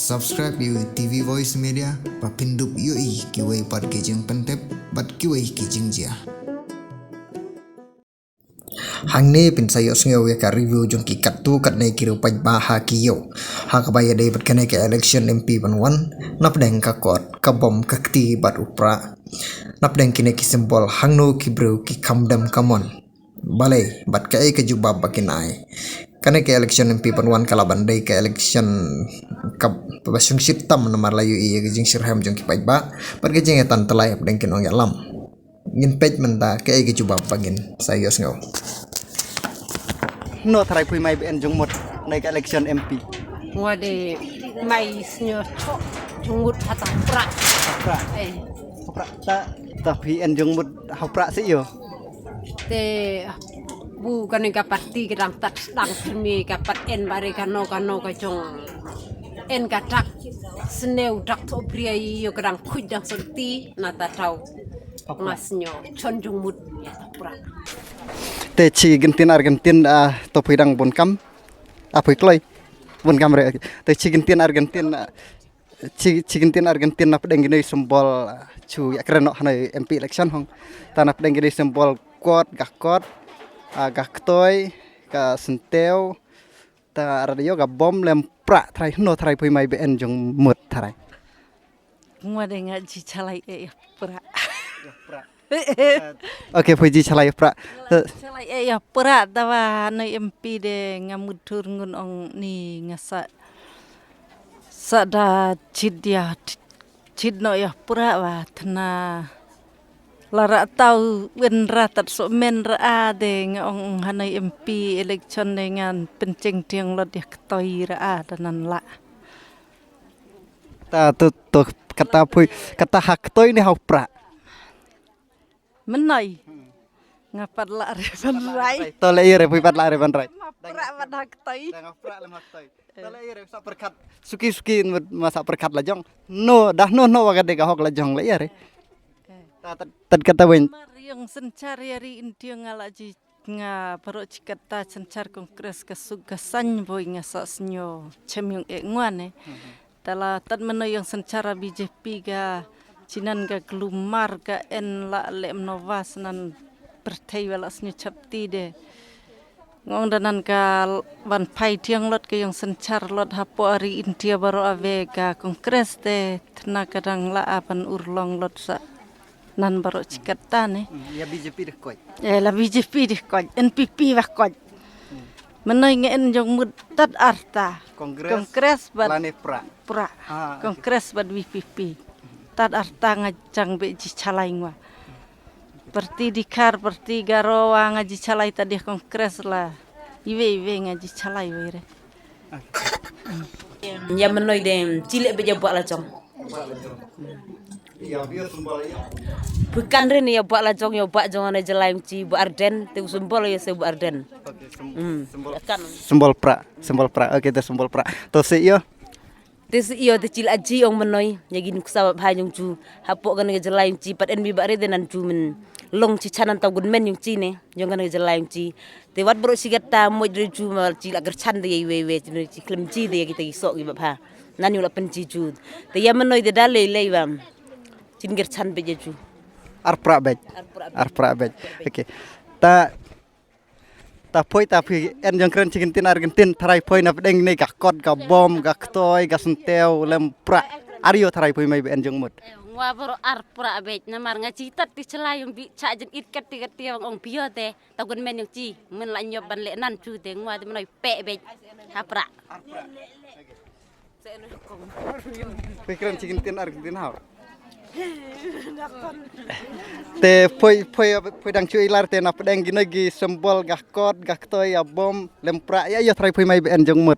Subscribe yu TV Voice Media papindup yui kiwai par kijing pentep bat kiwai kijing jia. Hangne pin sayo sngew ka review jong ki katu kat nei kiru paj baha kiyo. Ha ka baya dei bat kane ka election MP banwan napdeng ka kot ka bom kakti bat upra. Napdeng kine ki simbol hangno ki bro ki kamdam kamon. Balai bat kai ka jubab bakin ai. Kane ke election MP panwan kala bandai ke election kap basung sitam namar layu iya gijing sirham jong ki ba par gijing etan telai apdeng kin ong yalam ngin pej menta ke ge jubab bagin sayos ngau no try pui mai ben jong mot nai ka election MP ngode mai snyo jungut hata pra pra ta pi en jong mot hau pra si yo te bu kan ka parti kedang tak stang mi ka pat en bare kano ka jong en ka tak sneu dak to priai yo kedang kudang senti nata tau masnyo chon jungmut ya pra te chi gentin Argentin to pidang bon kam apoi kloi bon kam re te chi gentin Argentin chi gentin Argentin na pedeng gini simbol chu ya keren no hanai MP election hong tanah pedeng gini simbol kot gaktoi ka senteu ta radio ga bom lem pra trai no trai pui mai ben jong mut trai ngode ngaji chalai pra oke pui ji chalai pra chalai pra dawa no MP de ngamudur ngun ong ni ngasa sada chidno ya pra wa thna lara tau wen ratat so men ra de ngong hanai MP election dengan penceng tiang lot ya ketoi ra danan la ta tu kata pui kata hak toi ni hau pra menai ngapat la reban rai to le ire pui pat la reban rai pra wat hak toi dang pra le hak toi to le ire sa perkat suki masa perkat la jong no dah no wagade ga hok la jong le ire tad kata wen yang sencar yari india ngalaji nga parok cikata sencar kongres kasugasan boy nga sasnyo cemyong ngwane tala tad meno yang sencara BJP ga cinan ga glumar ga en la le novas nan pertai wala snyo chapti de ngong danan ka ban pai tiang lot ke yang sencar lot hapo ari india baro ave ga kongres de tna kadang la apan urlong lot sa nan baru cikata ne ya BJP deh koi la BJP deh koi NPP wah koi menoi ngeen jong mudat arta kongres bad lane pra kongres bad BPP tad arta ngajang beji calai ngwa perti dikar perti garowa ngaji calai tadi kongres lah iwe ngaji calai wire ya menoi dem cilik beja buat lacong bukan ren ya buat lacong ya buat jangan aja lain ci buat arden tu simbol ya se buat arden simbol pra oke itu simbol pra to se yo tes iyo te cil aji ong menoi ya gini kusabab hanyong cu hapok kan aja lain ci pat en bi bare denan cu men long ci canan tau gun men yung ci ne yung kan aja lain ci te wat bro sigata mo dre cu mal ci agar can de we ci klem ci de kita isok gi bab nan yung la pen ci cu te ya menoi de dale bam cingir can beje ju arpra bej oke ta poi en jong keren cigentin Argentin tharai poi na pedeng nei ga kot ga bom ga ktoi ga senteu lem pra ario tharai poi mai en jong mut ngwa bro arpra bej namar ngaji tat ti celayung bi cha jen it kat ti ong biote tagun men yung ci men la nyob ban le nan chu te ngwa te menoi pe bej hapra keren cigentin Argentin hau te poi dang cuy lar te na pedeng gina gi simbol gah kot gah ktoy ya bom lempra ya trai poi mai ben jong mut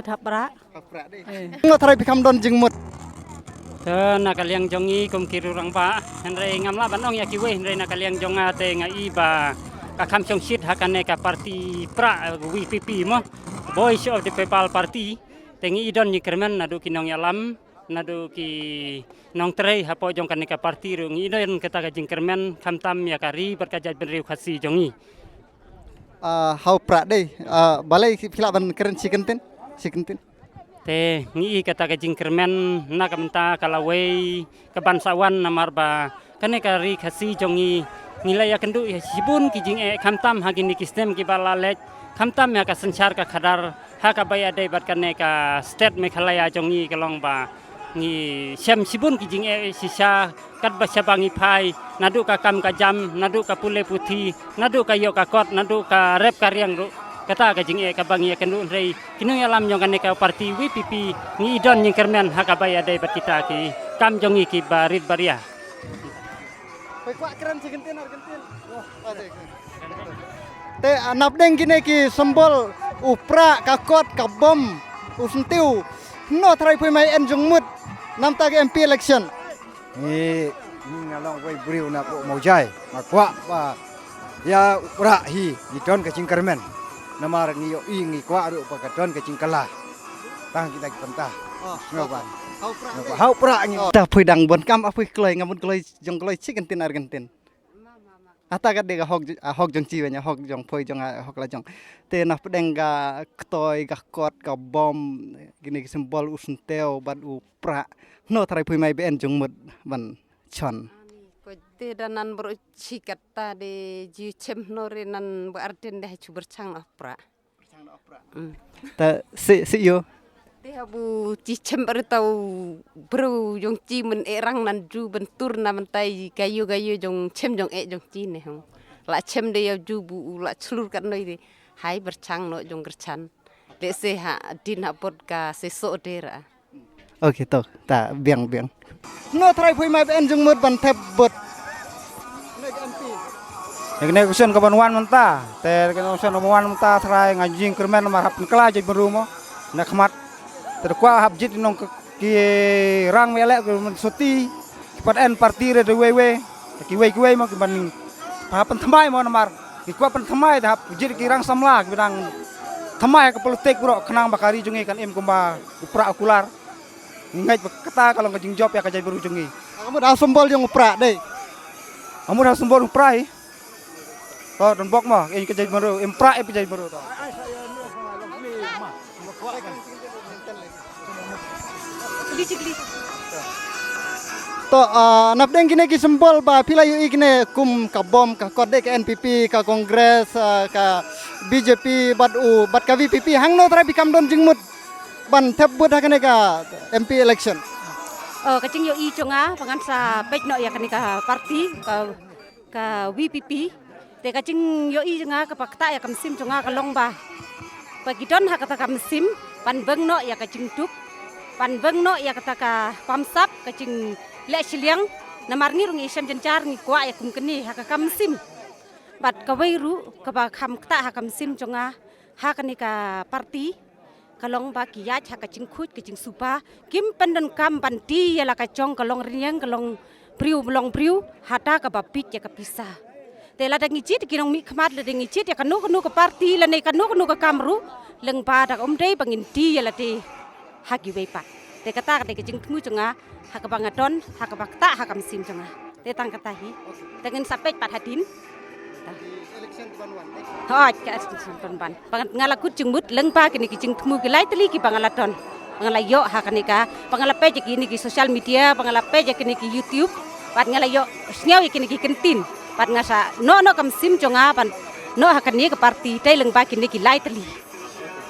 hapra deh ngo trai bikam don jeng mut nakaliang jongi kum kirurang pa henre ngamla banong ya kiwe henre nakaliang jonga te ngai ba kakam chong shit hakane ka parti pra WPP mo voice of the people party tengi idon ni kermen nadu kinong yalam nadu ki nong trei hapo jong kaneka parti rung idon kata ka jingkermen kamtam ya kari berkajat benriu khasi jongi hau pra deh balai phila ban keren cikentin te ngi kata ka jingkermen na kamenta kalawei kebansawan namar ba kane kari khasi jongi nilai akendu sibun ki jing khamtam hagini kistem ki balalek khamtam ya ka sanchar ka khadar ha ka baya dei bat kane ka state Meghalaya jongi kalong ba ngi sem sibun ki jing sisa kat ba sabangi phai nadu ka kam ka jam nadu ka pule puthi nadu ka yo ka kot nadu ka rep karyang ru kata ka jing ka bangi ka nu rei kinu alam nyong kane ka parti WPP ngi idon nying kermen ha ka baya dei bat kita ki kam jongi ki barit baria Poi kwa keren Cigentin Argentin. Te napdeng kini ki sembol upra kakot kabom usentiu no try poi mai enjung mut nam tag MP election. Ni ngalong wei buriu na po maujai makwa pa ya upra hi idon ke cingkermen namar ni yo ngi kwa ru pa kadon ke cingkala tang kita pentah ngoban hau pra ngi Ta poi dang bon kam apoi kloi ngamun kloi jong kloi Cigentin Argentin. Ata ka dega hok jong ci wanya hok jong poi jong hok la jong. Te napdeng ga ktoi ga kot ga bom gini ki sembol usenteu bad upra no try poi mai ben jong mut ban chon. Te danan bro cikata de ji cem nore nan bu arden deh cu bercang opera. Ta si yo Te abu ci cem tau bro jong ci men erang nan ju bentur na mentai gayu jong cem jong jong ci ne hong. La cem de ya ju bu la celur kan noi de hai bercang no jong gercan. De se ha din ha podka se so dera. Oke toh ta biang no try poi mai ben jong mut ban tep bot. Nekne kusen kabanwan menta te kene kusen kabanwan menta trai ngajing kermen nomor hap kala jadi berumo nakmat terkwa hap jit nong ki rang melek ke suti kipat en parti re wewe ki we mo kiban hapan thamai mo nomor ki kwa pen thamai hap jit ki rang samla bidang thamai ke politik bro kenang bakari jungi kan em kumba upra okular ngai kata kalau ngajing job ya kajai beru jungi Kamu dah sembol jong upra deh. kamu dah sembol upra oh, don bok mah, ini kejadian baru, impra kejadian baru. To napdeng kini ki sembol ba pila yu ikne kum ka bom ka kode ka NPP ka Kongres ka BJP bat ka VPP hang no tra bikam don jingmut ban tep bud hakane ka MP election. Kacing yo i conga pangan sa pek no ya kani ka parti ka VPP. Te kacing yo i nga kapakta ya kamsim conga kalong ba. Pagidon ha kata kamsim pan beng no ya kacing tup. Pan beng no ya kata ka pamsap kacing le siliang namarni rung isem jencar ni kwa ya kum keni ha ka kamsim. Bat ka weiru ka ba kham kta ha kamsim conga ha kani ka parti kalong ba kiyat ha kacing khut kacing supa kim pandan kam panti ya la kacong kalong riang kalong priu belong priu hata ka ba pit ya ka pisah. Te la dangi cit kinong mi khamat la dangi cit ya kanu ka parti la nei kanu ka kamru leng pa dak dei bangin ti ya la te hagi wei pat te kata ka jing tmu chunga ha ka bangadon ha ka bakta ha kam sim chunga te tang kata hi dengan sapet pat hadin Election banwan. hot ka ban bangat ngalakut jengmut leng pa kini jing tmu ki lai teli ki bangaladon bangalayo ha kanika bangalape je kini ki social media bangalape je kini ki YouTube pat ngalayo snyaw kini ki kentin pat ngasa no kam sim jonga pan no hakan ni ke parti dai leng ba kini ki lai teli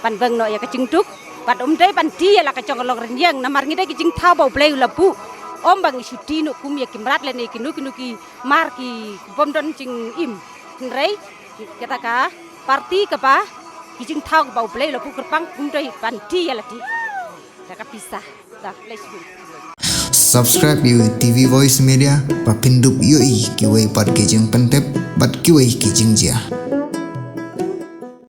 pan bang no ya ka jingtuk pat dai pan dia la ka jong long renyang namar ngi dai ki jing thau bau play labu om bang isudi no kum ya kimrat le ne kinu ki mar ki bom don jing im rei kata ka parti ka pa ki jing thau bau play labu kerpang kum dai pan dia la di ka pisah dah let's go. Subscribe yui TV Voice Media papindup yui kiwai pat kijing pentep bat kiwai kijing jia.